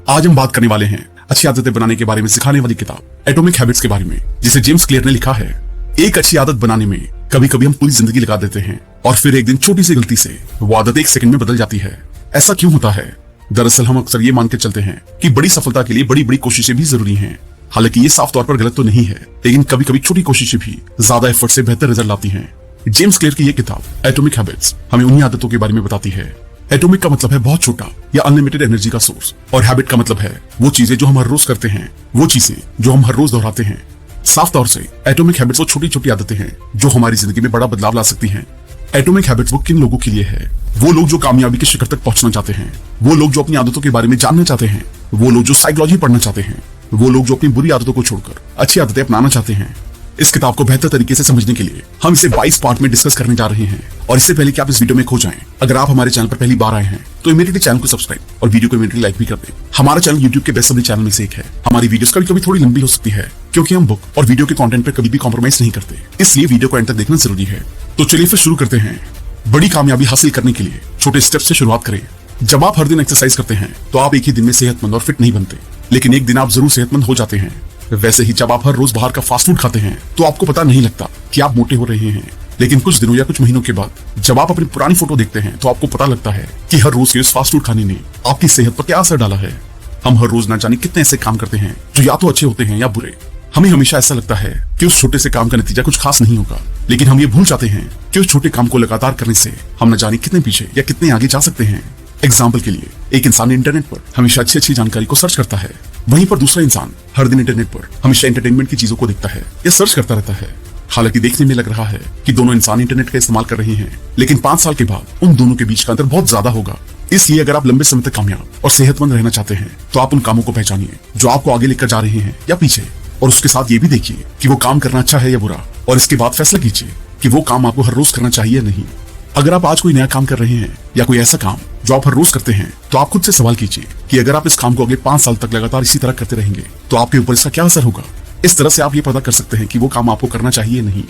आज हम बात करने वाले हैं अच्छी आदतें बनाने के बारे में सिखाने वाली किताब एटॉमिक हैबिट्स के बारे में, जिसे जेम्स क्लियर ने लिखा है। एक अच्छी आदत बनाने में कभी कभी हम पूरी जिंदगी लगा देते हैं और फिर एक दिन छोटी सी गलती से वो आदत एक सेकंड में बदल जाती है। ऐसा क्यों होता है? दरअसल हम अक्सर ये मान के चलते हैं कि बड़ी सफलता के लिए बड़ी बड़ी कोशिशें भी जरूरी हैं। हालांकि ये साफ तौर पर गलत तो नहीं है, लेकिन कभी कभी छोटी कोशिशें भी ज्यादा एफर्ट से बेहतर रिजल्ट लाती हैं। जेम्स क्लियर की ये किताब एटॉमिक हैबिट्स हमें उन्हीं आदतों के बारे में बताती है। एटॉमिक का मतलब है बहुत छोटा या अनलिमिटेड एनर्जी का सोर्स, और हैबिट का मतलब है वो चीजें जो हम हर रोज करते हैं, वो चीजें जो हम हर रोज दोहराते हैं। साफ तौर से एटॉमिक हैबिट्स वो छोटी छोटी आदतें हैं जो हमारी जिंदगी में बड़ा बदलाव ला सकती हैं। एटॉमिक हैबिट्स वो किन लोगों के लिए है? वो लोग जो कामयाबी के शिखर तक पहुंचना चाहते हैं, वो लोग जो अपनी आदतों के बारे में जानना चाहते हैं, वो लोग जो साइकोलॉजी पढ़ना चाहते हैं, वो लोग जो अपनी बुरी आदतों को छोड़कर अच्छी आदतें अपनाना चाहते हैं। इस किताब को बेहतर तरीके से समझने के लिए हम इसे 22 पार्ट में डिस्कस करने जा रहे हैं। और इससे पहले कि आप इस वीडियो में खो जाएं, अगर आप हमारे चैनल पर पहली बार आए हैं तो इमीडिएटली चैनल को सब्सक्राइब और वीडियो को इमीडिएटली लाइक भी कर दें। हमारा चैनल यूट्यूब के बेस्ट सभी चैनल में से एक है। हमारी वीडियोस कभी कभी थोड़ी लंबी हो सकती है क्योंकि हम बुक और वीडियो के कंटेंट पर कभी भी कॉम्प्रोमाइज नहीं करते, इसलिए वीडियो को एंड तक देखना जरूरी है। तो चलिए फिर शुरू करते हैं। बड़ी कामयाबी हासिल करने के लिए छोटे स्टेप से शुरुआत करें। जब आप हर दिन एक्सरसाइज करते हैं तो आप एक ही दिन में सेहतमंद और फिट नहीं बनते, लेकिन एक दिन आप जरूर सेहतमंद हो जाते हैं। वैसे ही जब आप हर रोज बाहर का फास्ट फूड खाते हैं तो आपको पता नहीं लगता कि आप मोटे हो रहे हैं, लेकिन कुछ दिनों या कुछ महीनों के बाद जब आप अपनी पुरानी फोटो देखते हैं तो आपको पता लगता है कि हर रोज के इस फास्ट फूड खाने ने आपकी सेहत पर क्या असर डाला है। हम हर रोज ना जाने कितने ऐसे काम करते हैं जो या तो अच्छे होते हैं या बुरे। हमें हमेशा ऐसा लगता है कि उस छोटे से काम का नतीजा कुछ खास नहीं होगा, लेकिन हम ये भूल जाते हैं कि उस छोटे काम को लगातार करने से हम न जाने कितने पीछे या कितने आगे जा सकते हैं। एग्जाम्पल के लिए, एक इंसान इंटरनेट पर हमेशा अच्छी जानकारी को सर्च करता है, वहीं पर दूसरा इंसान हर दिन इंटरनेट पर हमेशा एंटरटेनमेंट की चीजों को देखता है या सर्च करता रहता है। हालांकि देखने में लग रहा है कि दोनों इंसान इंटरनेट का इस्तेमाल कर रहे हैं, लेकिन 5 साल के बाद उन दोनों के बीच का अंतर बहुत ज्यादा होगा। इसलिए अगर आप लंबे समय तक कामयाब और सेहतमंद रहना चाहते हैं तो आप उन कामों को पहचानिए जो आपको आगे लेकर जा रहे हैं या पीछे, और उसके साथ ये भी देखिए कि वो काम करना अच्छा है या बुरा, और इसके बाद फैसला कीजिए कि वो काम आपको हर रोज करना चाहिए या नहीं। अगर आप आज कोई नया काम कर रहे हैं या कोई ऐसा काम जो आप हर रोज करते हैं, तो आप खुद से सवाल कीजिए कि अगर आप इस काम को अगले 5 साल तक लगातार इसी तरह करते रहेंगे तो आपके ऊपर इसका क्या असर होगा। इस तरह से आप ये पता कर सकते हैं कि वो काम आपको करना चाहिए या नहीं।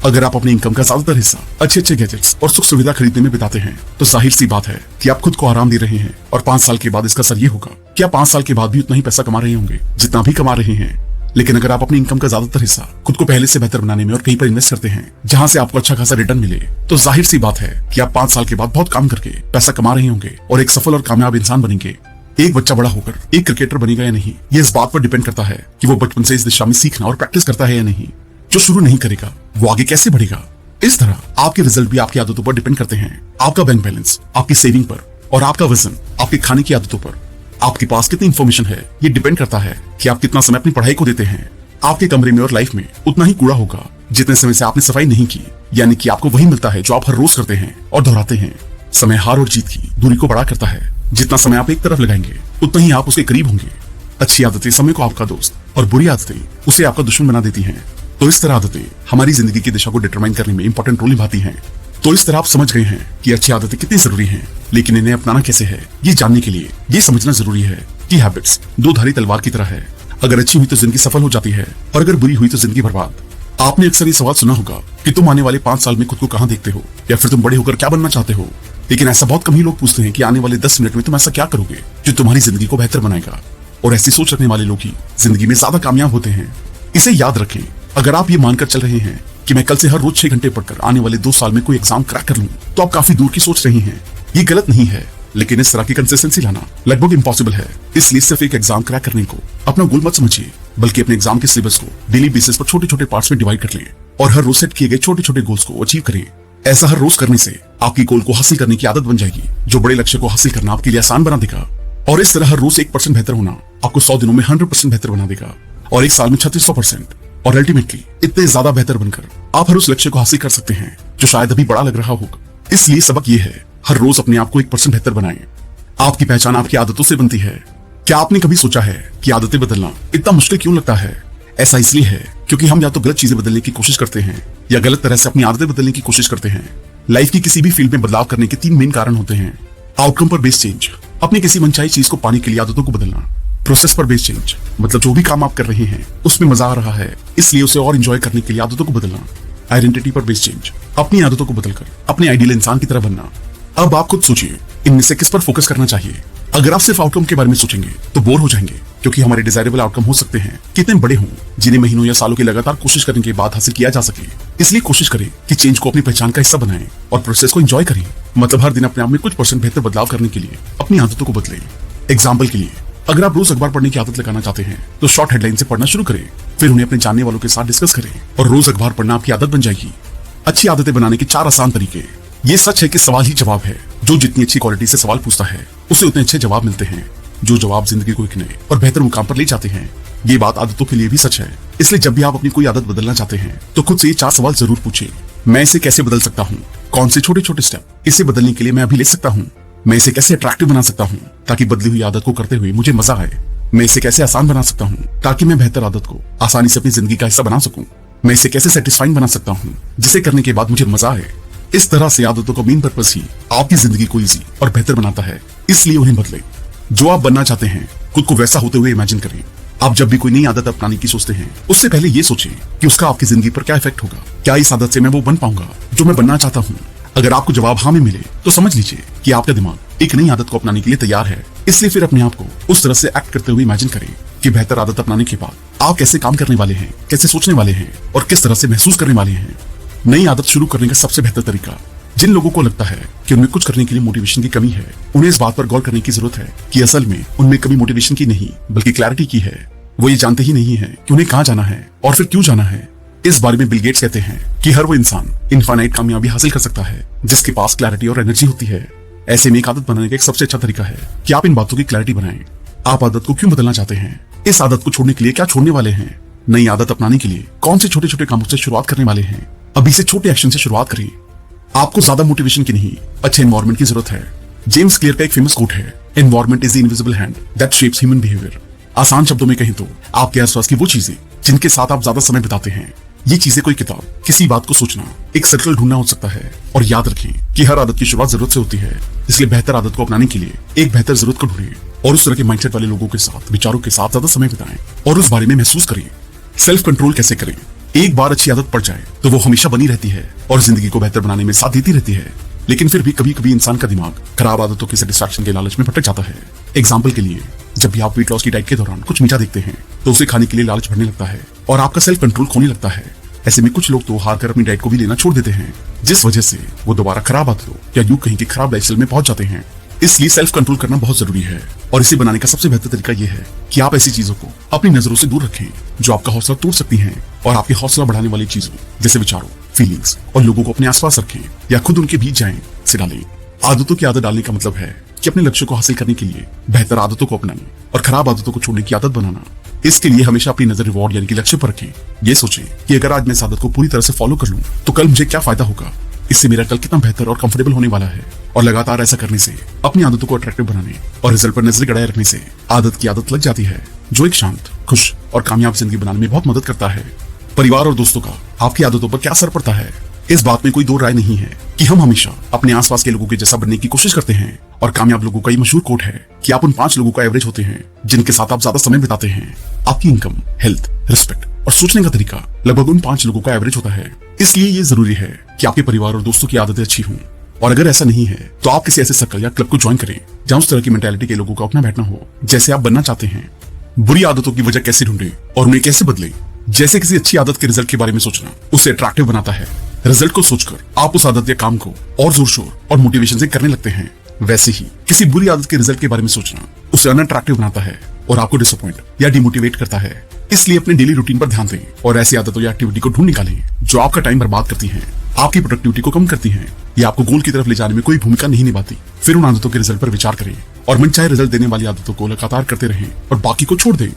अगर आप अपनी इनकम का ज्यादातर हिस्सा अच्छे गैजेट्स और सुख सुविधा खरीदने में बिताते हैं तो जाहिर सी बात है कि आप खुद को आराम दे रहे हैं, और 5 साल के बाद इसका असर ये होगा कि आप 5 साल के बाद भी उतना ही पैसा कमा रहे होंगे जितना भी कमा रहे हैं। लेकिन अगर आप अपनी इनकम का ज्यादातर हिस्सा खुद को पहले से बेहतर बनाने में और कहीं पर इन्वेस्ट करते हैं जहां से आपको अच्छा खासा रिटर्न मिले, तो जाहिर सी बात है कि आप 5 साल के बाद बहुत काम करके पैसा कमा रहे होंगे और एक सफल और कामयाब इंसान बनेंगे। एक बच्चा बड़ा होकर एक क्रिकेटर बनेगा या नहीं, ये इस बात पर डिपेंड करता है कि वो बचपन से इस दिशा में सीखना और प्रैक्टिस करता है या नहीं। जो शुरू नहीं करेगा वो आगे कैसे बढ़ेगा। इस तरह आपके रिजल्ट भी आपकी आदतों पर डिपेंड करते हैं। आपका बैंक बैलेंस आपकी सेविंग पर, और आपका वजन आपके खाने की आदतों पर। आपके पास कितनी इंफॉर्मेशन है ये डिपेंड करता है कि आप कितना समय अपनी पढ़ाई को देते हैं। आपके कमरे में और लाइफ में उतना ही कूड़ा होगा जितने समय से आपने सफाई नहीं की, यानी कि आपको वही मिलता है जो आप हर रोज करते हैं और दोहराते हैं। समय हार और जीत की दूरी को बड़ा करता है। जितना समय आप एक तरफ लगाएंगे उतना ही आप उसके करीब होंगे। अच्छी आदतें समय को आपका दोस्त और बुरी आदतें उसे आपका दुश्मन बना देती हैं। तो इस तरह आदतें हमारी जिंदगी की दिशा को डिटरमाइन करने में इंपॉर्टेंट रोल निभाती हैं। तो इस तरह आप समझ गए हैं कि अच्छी आदतें कितनी जरूरी हैं, लेकिन इन्हें अपनाना कैसे है ये जानने के लिए ये समझना जरूरी है कि हैबिट्स दो धारी तलवार की तरह है। अगर अच्छी हुई तो जिंदगी सफल हो जाती है, और अगर बुरी हुई तो जिंदगी बर्बाद। आपने अक्सर ये सवाल सुना होगा कि तुम आने वाले 5 साल में खुद को कहाँ देखते हो, या फिर तुम बड़े होकर क्या बनना चाहते हो। लेकिन ऐसा बहुत कम ही लोग पूछते हैं कि आने वाले 10 मिनट में तुम ऐसा क्या करोगे जो तुम्हारी जिंदगी को बेहतर बनाएगा। और ऐसी सोच रखने वाले लोग ही जिंदगी में ज्यादा कामयाब होते हैं। इसे याद रखें, अगर आप ये मानकर चल रहे हैं कि मैं कल से हर रोज 6 घंटे पढ़कर आने वाले 2 साल में कोई एग्जाम क्रैक कर लूं, तो आप काफी दूर की सोच रही हैं। ये गलत नहीं है, लेकिन इस तरह की कंसिस्टेंसी लाना लगभग इम्पॉसिबल है। इसलिए सिर्फ एक एग्जाम क्रैक करने को अपना गोल मत समझिए, बल्कि अपने एग्जाम के सिलेबस को डेली बेसिस पर छोटे छोटे पार्ट्स में डिवाइड कर लें और हर रोज सेट किए गए छोटे छोटे गोल्स को अचीव करें। ऐसा हर रोज करने से आपकी गोल को हासिल करने की आदत बन जाएगी, जो बड़े लक्ष्य को हासिल करना आपके लिए आसान बना देगा। और इस तरह हर रोज 1% बेहतर होना आपको 100 दिनों में 100% बेहतर बना देगा, और एक साल में 3600%, और अल्टीमेटली इतने ज्यादा बेहतर बनकर आप हर उस लक्ष्य को हासिल कर सकते हैं जो शायद अभी बड़ा लग रहा होगा। इसलिए सबक ये है, हर रोज अपने आप को 1% बेहतर बनाएं। आपकी पहचान आपकी आदतों से बनती है। क्या आपने कभी सोचा है कि आदतें बदलना इतना मुश्किल क्यों लगता है? ऐसा इसलिए है क्योंकि हम या तो गलत चीजें बदलने की कोशिश करते हैं या गलत तरह से अपनी आदतें बदलने की कोशिश करते हैं। लाइफ की किसी भी फील्ड में बदलाव करने के 3 मेन कारण होते हैं। आउटकम पर बेस्ड चेंज, अपनी किसी मनचाही चीज को पाने के लिए आदतों को बदलना। प्रोसेस पर बेस्ड चेंज, मतलब जो भी काम आप कर रहे हैं उसमें मजा आ रहा है इसलिए उसे और एंजॉय करने के लिए आदतों को बदलना। आइडेंटिटी पर बेस्ड चेंज, अपनी आदतों को बदलकर अपने आइडियल इंसान की तरह बनना। अब आप खुद सोचिए इनमें से किस पर फोकस करना चाहिए। अगर आप सिर्फ आउटकम के बारे में सोचेंगे तो बोर हो जाएंगे, क्योंकि हमारे डिजायरेबल आउटकम हो सकते हैं कितने बड़े हों जिन्हें महीनों या सालों की लगातार कोशिश करने के बाद हासिल किया जा सके। इसलिए कोशिश करें कि चेंज को अपनी पहचान का हिस्सा बनाएं और प्रोसेस को एंजॉय करें। मतलब हर दिन अपने आप में कुछ % बेहतर बदलाव करने के लिए अपनी आदतों को बदलें। एग्जाम्पल के लिए, अगर आप रोज अखबार पढ़ने की आदत लगाना चाहते हैं तो शॉर्ट हेडलाइन से पढ़ना शुरू करें, फिर उन्हें अपने जानने वालों के साथ डिस्कस करें और रोज अखबार पढ़ना आपकी आदत बन जाएगी। अच्छी आदतें बनाने के 4 आसान तरीके। ये सच है कि सवाल ही जवाब है। जो जितनी अच्छी क्वालिटी से सवाल पूछता है उसे उतने अच्छे जवाब मिलते हैं, जो जवाब जिंदगी को एक नए और बेहतर मुकाम पर ले जाते हैं। ये बात आदतों के लिए भी सच है। इसलिए जब भी आप अपनी कोई आदत बदलना चाहते हैं तो खुद से ये 4 सवाल जरूर पूछें। मैं इसे कैसे बदल सकता हूँ? कौन से छोटे छोटे स्टेप इसे बदलने के लिए मैं अभी ले सकता हूँ? मैं इसे कैसे अट्रैक्टिव बना सकता हूँ ताकि बदली हुई आदत को करते हुए मुझे मजा आए? मैं इसे कैसे आसान बना सकता हूँ ताकि मैं बेहतर आदत को आसानी से अपनी जिंदगी का हिस्सा बना सकूं? मैं इसे कैसे सेटिस्फाइंग बना सकता हूँ जिसे करने के बाद मुझे मजा आए? इस तरह से आदतों का मेन पर्पस ही आपकी जिंदगी को इजी और बेहतर बनाता है। इसलिए उन्हें बदलें। जो आप बनना चाहते हैं खुद को वैसा होते हुए इमेजिन करें। आप जब भी कोई नई आदत अपनाने की सोचते हैं उससे पहले ये सोचें कि उसका आपकी जिंदगी पर क्या इफेक्ट होगा। क्या इस आदत से मैं वो बन पाऊंगा जो मैं बनना चाहता हूँ? अगर आपको जवाब हाँ में मिले तो समझ लीजिए कि आपका दिमाग एक नई आदत को अपनाने के लिए तैयार है। इसलिए फिर अपने आप को उस तरह से एक्ट करते हुए इमेजिन करें कि बेहतर आदत अपनाने के बाद आप कैसे काम करने वाले हैं, कैसे सोचने वाले हैं और किस तरह से महसूस करने वाले हैं। नई आदत शुरू करने का सबसे बेहतर तरीका, जिन लोगों को लगता है कि उनमें कुछ करने के लिए मोटिवेशन की कमी है, उन्हें इस बात पर गौर करने की जरूरत है कि असल में उनमें कमी मोटिवेशन की नहीं बल्कि क्लैरिटी की है। वो ये जानते ही नहीं है कि उन्हें कहाँ जाना है और फिर क्यों जाना है। इस बारे में बिल गेट्स कहते हैं कि हर वो इंसान इनफाइनाइट कामयाबी हासिल कर सकता है जिसके पास क्लैरिटी और एनर्जी होती है। ऐसे में एक आदत बनाने का एक सबसे अच्छा तरीका है कि आप इन बातों की क्लैरिटी बनाएं। आप आदत को क्यों बदलना चाहते हैं? इस आदत को छोड़ने के लिए क्या छोड़ने वाले हैं? नई आदत अपनाने के लिए कौन से छोटे छोटे कामों से शुरुआत करने वाले हैं? अभी से छोटे एक्शन से शुरुआत करें। आपको ज्यादा मोटिवेशन की नहीं, अच्छे एनवायरनमेंट की जरूरत है। जेम्स क्लियर का एक फेमस कोट है, environment is the invisible hand that shapes human behaviour. आसान शब्दों में कहें तो आपके आसपास की वो चीजें जिनके साथ आप ज्यादा समय बिताते हैं। ये चीजें कोई किताब, किसी बात को सोचना, एक सर्कल ढूंढना हो सकता है। और याद रखें कि हर आदत की शुरुआत जरूरत से होती है। इसलिए बेहतर आदत को अपनाने के लिए एक बेहतर जरूरत को ढूंढें और उस तरह के माइंडसेट वाले लोगों के साथ, विचारों के साथ ज्यादा समय बिताएं और उस बारे में महसूस करें। सेल्फ कंट्रोल कैसे करें? एक बार अच्छी आदत पड़ जाए तो वो हमेशा बनी रहती है और जिंदगी को बेहतर बनाने में साथ देती रहती है। लेकिन फिर भी कभी कभी इंसान का दिमाग खराब आदतों की सेटिस्फैक्शन के लालच में भटक जाता है। एग्जाम्पल के लिए, जब भी आप वेट लॉस की डाइट के दौरान कुछ मीठा देखते हैं तो उसे खाने के लिए लालच बढ़ने लगता है और आपका सेल्फ कंट्रोल खोने लगता है। ऐसे में कुछ लोग तो हार कर अपनी डाइट को भी लेना छोड़ देते हैं, जिस वजह से वो दोबारा खराब आदतों या यूं कहीं की खराब लाइफस्टाइल में पहुंच जाते हैं। इसलिए सेल्फ कंट्रोल करना बहुत जरूरी है और इसे बनाने का सबसे बेहतर तरीका यह है कि आप ऐसी चीजों को अपनी नजरों से दूर रखें जो आपका हौसला तोड़ सकती हैं और आपके हौसला बढ़ाने वाली चीजों जैसे विचारों, फीलिंग्स और लोगों को अपने आसपास रखें या खुद उनके बीच जाएं से डालें। आदतों की आदत डालने का मतलब है कि अपने लक्ष्य को हासिल करने के लिए बेहतर आदतों को अपनाने और खराब आदतों को छोड़ने की आदत बनाना। इसके लिए हमेशा अपनी नजर रिवॉर्ड यानी कि लक्ष्य पर रखें। ये सोचें कि अगर आज मैं इस आदत को पूरी तरह से फॉलो कर लूं तो कल मुझे क्या फायदा होगा, इससे मेरा कल कितना बेहतर और कंफर्टेबल होने वाला है। और लगातार ऐसा करने से, अपनी आदतों को अट्रैक्टिव बनाने और रिजल्ट पर नजर गड़ाए रखने से आदत की आदत लग जाती है, जो एक शांत, खुश और कामयाब जिंदगी बनाने में बहुत मदद करता है। परिवार और दोस्तों का आपकी आदतों पर क्या असर पड़ता है, इस बात में कोई दो राय नहीं है कि हम हमेशा अपने आसपास के लोगों के जैसा बनने की कोशिश करते हैं। और कामयाब लोगों का ये मशहूर कोट है कि आप उन 5 लोगों का एवरेज होते हैं जिनके साथ आप ज्यादा समय बिताते हैं। आपकी इनकम, हेल्थ, रिस्पेक्ट और सोचने का तरीका लगभग उन 5 लोगों का एवरेज होता है। इसलिए ये जरूरी है कि आपके परिवार और दोस्तों की आदतें अच्छी हों। और अगर ऐसा नहीं है तो आप किसी ऐसे सर्कल या क्लब को ज्वाइन करें जहां उस तरह की मेंटालिटी के लोगों का अपना बैठना हो जैसे आप बनना चाहते हैं। बुरी आदतों की वजह कैसे ढूंढें और उन्हें कैसे बदलें? जैसे किसी अच्छी आदत के रिजल्ट के बारे में सोचना उसे अट्रैक्टिव बनाता है। रिजल्ट को सोचकर आप उस आदत या काम को और जोर शोर और मोटिवेशन से करने लगते हैं। वैसे ही किसी बुरी आदत के रिजल्ट के बारे में सोचना उसे अनअट्रैक्टिव बनाता है और आपको डिसअपॉइंट या डिमोटिवेट करता है। इसलिए अपने डेली रूटीन पर ध्यान दें और ऐसी आदतों या एक्टिविटी को ढूंढ निकालें जो आपका टाइम बर्बाद करती हैं, आपकी प्रोडक्टिविटी को कम करती हैं या आपको गोल की तरफ ले जाने में कोई भूमिका नहीं निभाती। फिर उन आदतों के रिजल्ट पर विचार करें और मनचाहे रिजल्ट देने वाली आदतों को लगातार करते रहें और बाकी को छोड़ दें।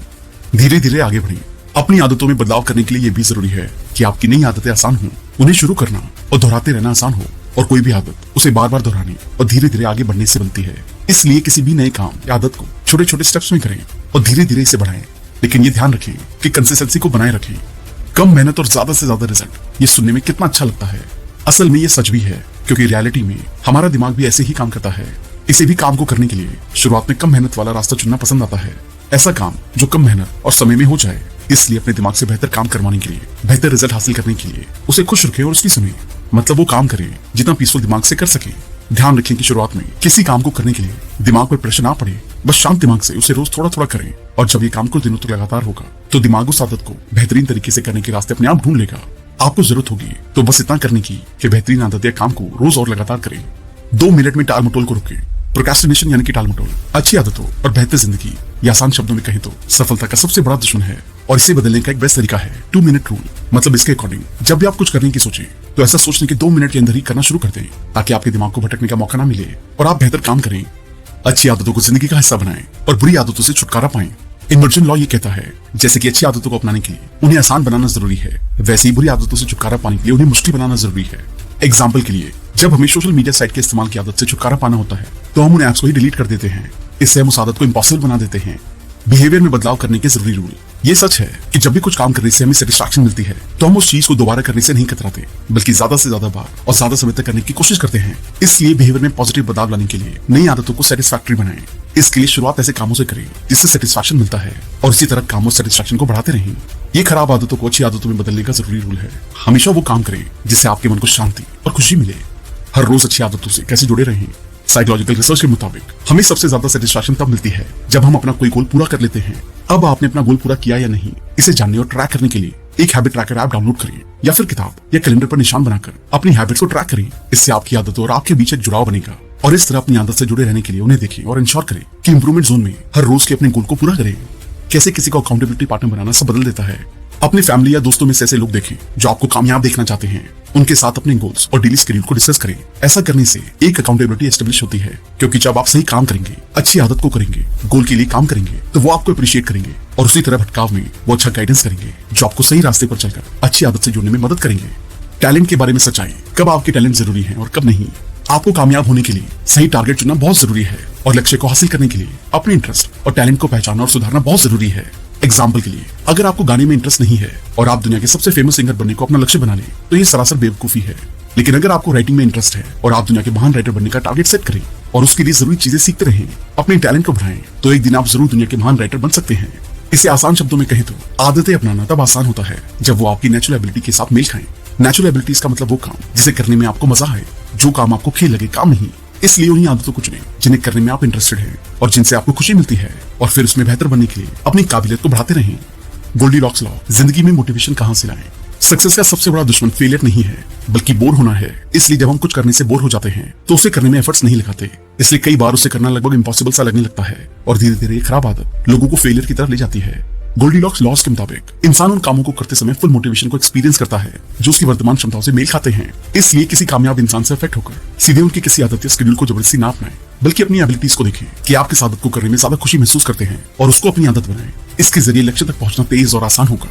धीरे धीरे आगे बढ़ें। अपनी आदतों में बदलाव करने के लिए यह भी जरूरी है कि आपकी नई आदतें आसान हों, उन्हें शुरू करना और दोहराते रहना आसान हो। और कोई भी आदत उसे बार बार दोहराने और धीरे धीरे आगे बढ़ने से बनती है। इसलिए किसी भी नए काम या आदत को छोटे छोटे स्टेप्स में करें और धीरे धीरे इसे बढ़ाएं। लेकिन ये ध्यान रखें कि कंसिस्टेंसी को बनाए रखें। कम मेहनत और ज्यादा से ज्यादा रिजल्ट, ये सुनने में कितना अच्छा लगता है। असल में ये सच भी है, क्योंकि रियलिटी में हमारा दिमाग भी ऐसे ही काम करता है। इसी भी काम को करने के लिए शुरुआत में कम मेहनत वाला रास्ता चुनना पसंद आता है। ऐसा काम जो कम मेहनत और समय में हो जाए। इसलिए अपने दिमाग से बेहतर काम करवाने के लिए, बेहतर रिजल्ट हासिल करने के लिए उसे खुश रखें और उसकी सुने। मतलब वो काम करें जितना पीसफुल दिमाग से कर सके। ध्यान रखें कि शुरुआत में किसी काम को करने के लिए दिमाग पर प्रेशर ना पड़े। बस शांत दिमाग से उसे रोज थोड़ा थोड़ा करें, और जब ये काम कुछ दिनों तक लगातार होगा तो दिमाग उस आदत को बेहतरीन तरीके से करने के रास्ते अपने आप ढूंढ लेगा। आपको जरूरत होगी तो बस इतना करने की कि बेहतरीन आदत या काम को रोज और लगातार करें। 2 मिनट में टाल मटोल को रोकें। प्रोक्रेस्टिनेशन यानी कि टाल मटोल अच्छी आदतों और बेहतर जिंदगी या आसान शब्दों में कहें तो सफलता का सबसे बड़ा दुश्मन है, और इसे बदलने का एक बेस्ट तरीका है 2 मिनट रूल। मतलब इसके अकॉर्डिंग जब भी आप कुछ करने की सोचें तो ऐसा सोचने के 2 मिनट के अंदर ही करना शुरू कर दें, ताकि आपके दिमाग को भटकने का मौका ना मिले और आप बेहतर काम करें। अच्छी आदतों को जिंदगी का हिस्सा बनाएं और बुरी आदतों से छुटकारा पाएं। इमर्जन लॉ ये कहता है जैसे कि अच्छी आदतों को अपनाने के लिए उन्हें आसान बनाना जरूरी है, वैसे ही बुरी आदतों से छुटकारा पाने के लिए उन्हें मुश्किल बनाना जरूरी है। एग्जाम्पल के लिए, जब हमें सोशल मीडिया साइट के इस्तेमाल की आदत से छुटकारा पाना होता है तो हम उन ऐप्स को ही डिलीट कर देते हैं। इससे हम उस आदत को इम्पॉसिबल बना देते हैं। बिहेवियर में बदलाव करने के जरूरी रूल। ये सच है कि जब भी कुछ काम करने से हमें सेटिस्फैक्शन मिलती है तो हम उस चीज को दोबारा करने से नहीं कतराते, बल्कि ज्यादा से ज्यादा बार और ज्यादा समय तक करने की कोशिश करते हैं। इसलिए बिहेवियर में पॉजिटिव बदलाव लाने के लिए नई आदतों को सेटिस्फैक्टरी बनाएं। इसके लिए शुरुआत ऐसे कामों से करें जिससे सेटिस्फैक्शन मिलता है, और इसी तरह कामों सेटिस्फैक्शन को बढ़ाते रहें। ये खराब आदतों को अच्छी आदतों में बदलने का जरूरी रूल है। हमेशा वो काम करें जिससे आपके मन को शांति और खुशी मिले। हर रोज अच्छी आदतों से कैसे जुड़े रहें। साइकोलॉजिकल रिसर्च के मुताबिक हमें सबसे ज्यादा सेटिस्फैक्शन तब मिलती है जब हम अपना कोई गोल पूरा कर लेते हैं। अब आपने अपना गोल पूरा किया या नहीं, इसे जानने और ट्रैक करने के लिए एक हैबिट ट्रैकर ऐप डाउनलोड करें, या फिर किताब या कैलेंडर पर निशान बनाकर अपनी हैबिट्स को ट्रैक करें। इससे आपकी आदतों और आपके बीच एक जुड़ाव बनेगा, और इस तरह अपनी आदत से जुड़े रहने के लिए उन्हें देखें और इंश्योर करें कि इंप्रूवमेंट जोन में हर रोज के अपने गोल को पूरा करें। कैसे किसी को अकाउंटेबिलिटी पार्टनर बनाना सब बदल देता है। अपनी फैमिली या दोस्तों में से ऐसे लोग देखें जो आपको कामयाब देखना चाहते हैं। उनके साथ अपने गोल्स और डेली शेड्यूल को डिस्कस करें। ऐसा करने से एक अकाउंटेबिलिटी एस्टेब्लिश होती है, क्योंकि जब आप सही काम करेंगे, अच्छी आदत को करेंगे, गोल के लिए काम करेंगे, तो वो आपको अप्रिशिएट करेंगे, और उसी तरह भटकाव में वो अच्छा गाइडेंस करेंगे जो आपको सही रास्ते पर चलकर अच्छी आदत से जुड़ने में मदद करेंगे। टैलेंट के बारे में सच्चाई। कब आपके टैलेंट जरूरी है और कब नहीं। आपको कामयाब होने के लिए सही टारगेट चुनना बहुत जरूरी है, और लक्ष्य को हासिल करने के लिए अपने इंटरेस्ट और टैलेंट को पहचानना और सुधारना बहुत जरूरी है। एग्जाम्पल के लिए, अगर आपको गाने में इंटरेस्ट नहीं है और आप दुनिया के सबसे फेमस सिंगर बनने को अपना लक्ष्य बना लें तो ये सरासर बेवकूफी है। लेकिन अगर आपको राइटिंग में इंटरेस्ट है और आप दुनिया के महान राइटर बनने का टारगेट सेट करें और उसके लिए जरूरी चीजें सीखते रहें, अपने टैलेंट को बढ़ाएं, तो एक दिन आप जरूर दुनिया के महान राइटर बन सकते हैं। इसे आसान शब्दों में कहें तो आदतें अपनाना तब आसान होता है जब वो आपकी नेचुरल एबिलिटी के साथ मेल खाएं। नेचुरल एबिलिटीज का मतलब वो काम जिसे करने में आपको मजा आए, जो काम आपको खेल लगे, काम नहीं। इसलिए उन्हीं आदतों को चुनें जिन्हें करने में आप इंटरेस्टेड हैं और जिनसे आपको खुशी मिलती है, और फिर उसमें बेहतर बनने के लिए अपनी काबिलियत को बढ़ाते रहें। Goldilocks law. जिंदगी में मोटिवेशन कहां से लाएं। सक्सेस का सबसे बड़ा दुश्मन फेलियर नहीं है, बल्कि बोर होना है। इसलिए जब हम कुछ करने से बोर हो जाते हैं तो उसे करने में एफर्ट्स नहीं लगाते। इसलिए कई बार उसे करना लगभग इम्पॉसिबल सा लगने लगता है, और धीरे धीरे खराब आदत लोगों को फेलियर की तरफ ले जाती है। गोल्डीलॉक्स लॉस के मुताबिक इंसान उन कामों को करते समय फुल मोटिवेशन को एक्सपीरियंस करता है जो उसकी वर्तमान क्षमताओं से मेल खाते हैं। इसलिए किसी कामयाब इंसान से अफेक्ट होकर सीधे उनकी किसी आदत या शेड्यूल को जबरदस्ती ना अपनाएं, बल्कि अपनी एबिलिटीज को देखें कि आप किस आदत को करने में ज्यादा खुशी महसूस करते हैं, और उसको अपनी आदत बनाएं। इसके जरिए लक्ष्य तक पहुंचना तेज और आसान होगा।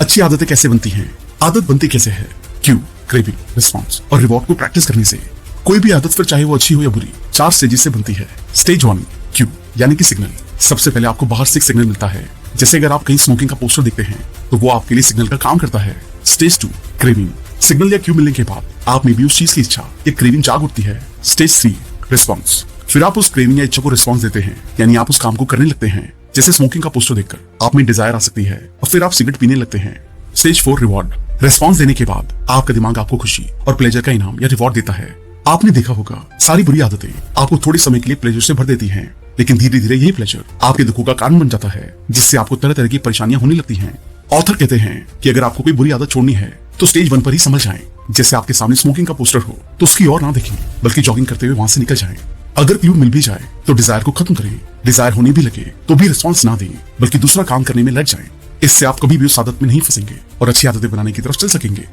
अच्छी आदतें कैसे बनती हैं। आदत बनती कैसे है। क्यों, क्रेविंग, रिस्पॉन्स और रिवॉर्ड को प्रैक्टिस करने से। कोई भी आदत फिर चाहे वो अच्छी हो या बुरी 4 स्टेजेस से बनती है। स्टेज 1 क्यू यानी कि सिग्नल। सबसे पहले आपको बाहर से एक सिग्नल मिलता है, जैसे अगर आप कहीं स्मोकिंग का पोस्टर देखते हैं तो वो आपके लिए सिग्नल का काम करता है। Stage 2 craving. सिग्नल या क्यू मिलने के बाद आप में भी उस चीज की इच्छा या क्रेविंग जाग उठती है। Stage 3 response. फिर आप उस क्रेविंग या इच्छा को रिस्पॉन्स देते हैं, यानी आप उस काम को करने लगते हैं। जैसे स्मोकिंग का पोस्टर देखकर आप में डिजायर आ सकती है और फिर आप सिगरेट पीने लगते हैं। Stage 4 reward. रिस्पॉन्स देने के बाद आपका दिमाग आपको खुशी और प्लेजर का इनाम या रिवॉर्ड देता है। आपने देखा होगा सारी बुरी आदतें आपको थोड़े समय के लिए प्लेजर से भर देती हैं, लेकिन धीरे धीरे यही प्लेजर आपके दुखों का कारण बन जाता है, जिससे आपको तरह तरह की परेशानियां होने लगती हैं। ऑथर कहते हैं कि अगर आपको कोई बुरी आदत छोड़नी है तो स्टेज 1 पर ही समझ जाएं। जैसे आपके सामने स्मोकिंग का पोस्टर हो तो उसकी ओर ना देखें, बल्कि जॉगिंग करते हुए वहां से निकल जाएं। अगर क्लू मिल भी जाए तो डिजायर को खत्म करें। डिजायर होने भी लगे तो भी रिस्पॉन्स ना दें, बल्कि दूसरा काम करने में लग जाएं। इससे आप कभी भी उस आदत में नहीं फंसेंगे और अच्छी आदतें बनाने की तरफ चल सकेंगे।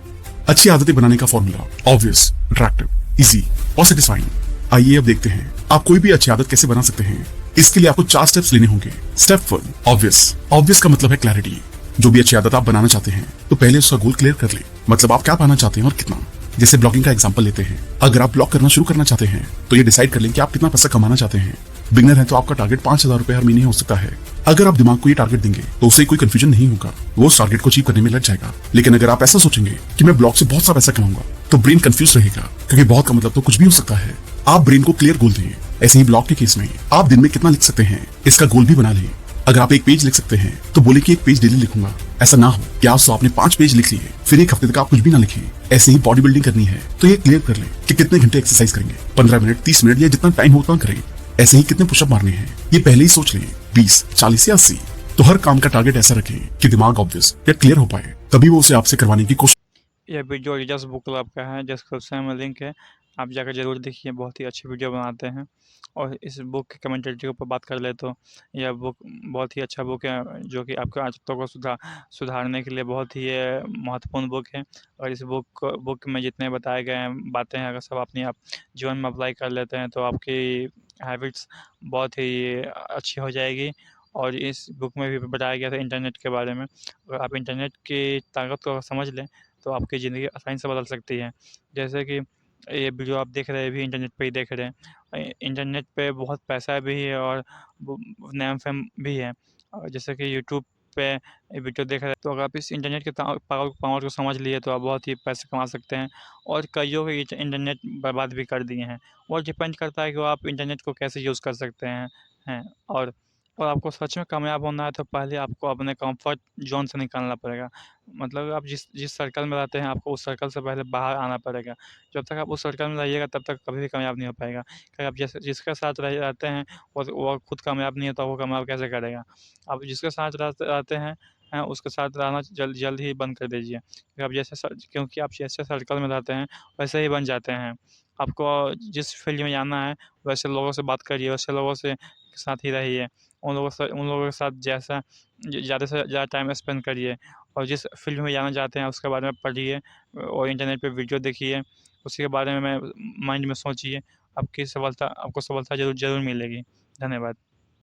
अच्छी आदतें बनाने का फॉर्मूला ऑब्वियस, अट्रैक्टिव, इजी और सेटिस्फाइंग। आइए अब देखते हैं आप कोई भी अच्छी आदत कैसे बना सकते हैं। इसके लिए आपको 4 स्टेप्स लेने होंगे। Step 1 obvious. ऑब्वियस का मतलब है क्लैरिटी। जो भी अच्छी आदत आप बनाना चाहते हैं तो पहले उसका गोल क्लियर कर लें, मतलब आप क्या पाना चाहते हैं और कितना। जैसे ब्लॉगिंग का एग्जांपल लेते हैं, अगर आप ब्लॉग करना शुरू करना चाहते हैं तो ये डिसाइड कर लें कि आप कितना पैसा कमाना चाहते हैं। बिगनर है तो आपका टारगेट 5,000 रुपए हर महीने हो सकता है। अगर आप दिमाग को ये टारगेट देंगे तो उसे कोई कंफ्यूजन नहीं होगा, वो उस टारगेट को अचीव करने में लग जाएगा। लेकिन अगर आप ऐसा सोचेंगे कि मैं ब्लॉग से बहुत सा पैसा कमाऊंगा तो ब्रेन कंफ्यूज रहेगा, क्योंकि बहुत का मतलब तो कुछ भी हो सकता है। आप ब्रेन को क्लियर गोल दें। ऐसे ही ब्लॉग के केस में आप दिन में कितना लिख सकते हैं इसका गोल भी बना लें। अगर आप 1 पेज लिख सकते हैं तो बोले कि 1 पेज डेली लिखूंगा। ऐसा ना हो कि आज तो आपने 5 पेज लिख लिए फिर 1 हफ्ते तक आप कुछ भी ना लिखें। ऐसे ही बॉडी बिल्डिंग करनी है तो ये क्लियर कर लें कि कितने घंटे एक्सरसाइज करेंगे, 15 मिनट, 30 मिनट या जितना टाइम होता करें। ऐसे ही कितने पुशअप मारने हैं ये पहले ही सोच लें, 20, 40 या 80। तो हर काम का टारगेट ऐसा रखें कि दिमाग ऑब्वियस या क्लियर हो पाए, तभी वो उसे आपसे करवाने की कोशिश। यह वीडियो एडिटर्स बुक क्लब का है, डिस्क्रिप्शन में लिंक है, आप जाकर ज़रूर देखिए, बहुत ही अच्छी वीडियो बनाते हैं। और इस बुक के कमेंटेड के ऊपर बात कर ले तो यह बुक बहुत ही अच्छा बुक है, जो कि आपके आदतों को सुधारने के लिए बहुत ही महत्वपूर्ण बुक है। और इस बुक में जितने बताए गए हैं बातें हैं, अगर सब अपनी आप जीवन में अप्लाई कर लेते हैं तो आपकी हैबिट्स बहुत ही अच्छी हो जाएगी। और इस बुक में भी बताया गया था इंटरनेट के बारे में, अगर आप इंटरनेट की ताकत को समझ लें तो आपकी ज़िंदगी आसानी से बदल सकती है। जैसे कि ये वीडियो आप देख रहे हैं भी इंटरनेट पे ही देख रहे हैं। इंटरनेट पे बहुत पैसा भी है और नेम फेम भी है। और जैसे कि यूट्यूब पे ये वीडियो देख रहे हैं तो अगर आप इस इंटरनेट के पावर पावर को समझ लिए तो आप बहुत ही पैसे कमा सकते हैं। और कईयों के इंटरनेट बर्बाद भी कर दिए हैं। वो डिपेंड करता है कि वो आप इंटरनेट को कैसे यूज़ कर सकते हैं। और आपको सच में कामयाब होना है तो पहले आपको अपने कंफर्ट जोन से निकलना पड़ेगा। मतलब आप जिस जिस सर्कल में रहते हैं आपको उस सर्कल से पहले बाहर आना पड़ेगा। जब तक आप उस सर्कल में रहिएगा तब तक कभी भी कामयाब नहीं हो पाएगा। अगर आप जैसे जिसके साथ रहते हैं वो खुद कामयाब नहीं है तो वो कामयाब कैसे करेगा। आप जिसके साथ रहते हैं उसके साथ रहना जल्द जल्द ही बंद कर दीजिए। क्योंकि आप जैसे सर्कल में रहते हैं वैसे ही बन जाते हैं। आपको जिस फील्ड में जाना है वैसे लोगों से बात करिए, वैसे लोगों से के साथ ही रहिए। उन लोगों के साथ जैसा ज़्यादा से ज़्यादा टाइम स्पेंड करिए। और जिस फील्ड में जाना चाहते हैं उसके बारे में पढ़िए और इंटरनेट पे वीडियो देखिए, उसी के बारे में माइंड में सोचिए। आपको सफलता ज़रूर ज़रूर मिलेगी। धन्यवाद।